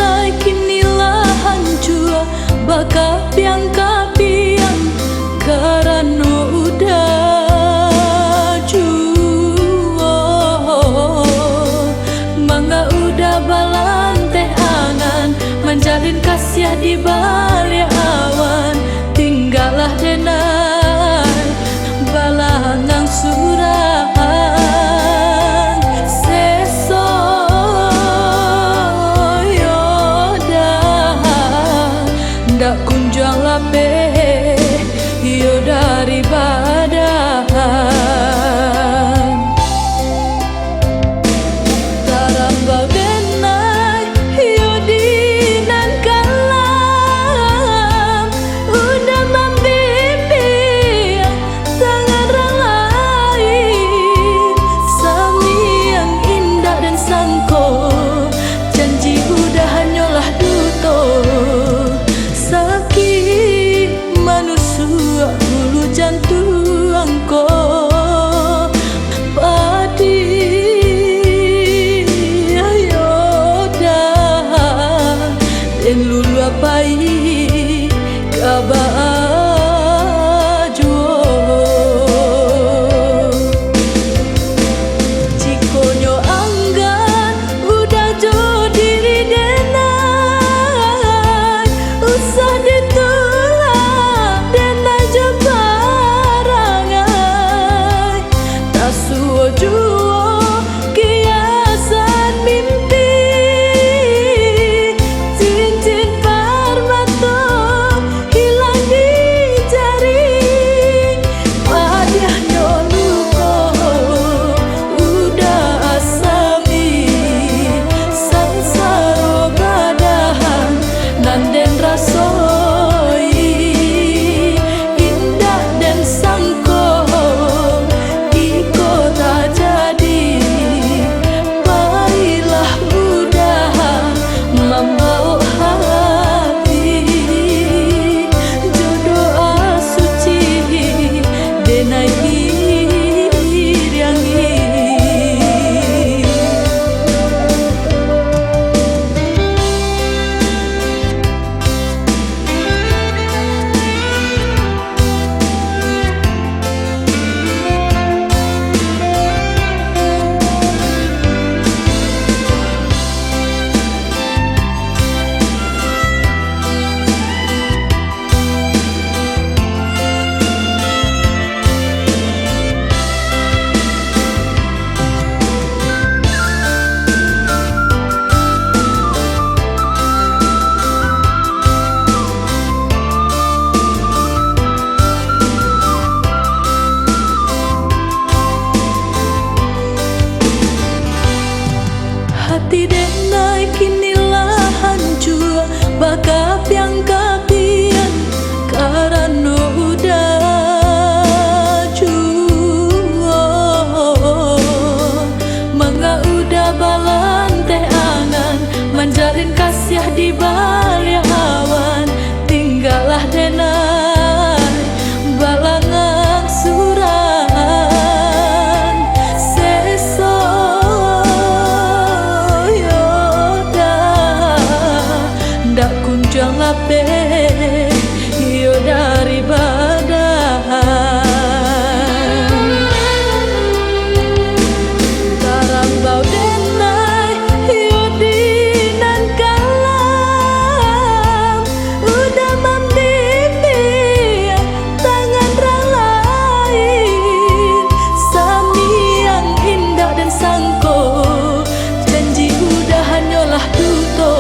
denai kinilah hancur bakapiang-kapiang karena udah jua mangga udah balanteh angan menjalin kasih di balik awan tinggallah denai balangang surang seso yoda ndak kunjung lape yo dari badan tarambau denai yo dinan kalam udah membimbing tangan orang lain sami yang indah dan sangko janji udah hanyalah duto sakit manusia bulu jantung ko padi ayoda dan lulu apai kabar hati denai kinilah hancur bakapiang-kapiang karena udah jua mangga udah balanteh angan menjalin kasih di balik awan tinggallah denai balangang surang seso ndak kunjung lape yo dari badan tarambau denai yo dinan kalam udah membimbing tangan orang lain sami yang indah dan sangko janji udah hanyalah duto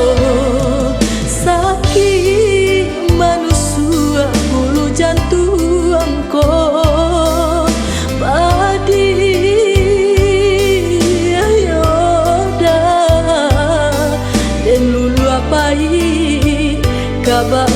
sakit manusia bulu jantung ko padi ayoda dan lulu apai kabar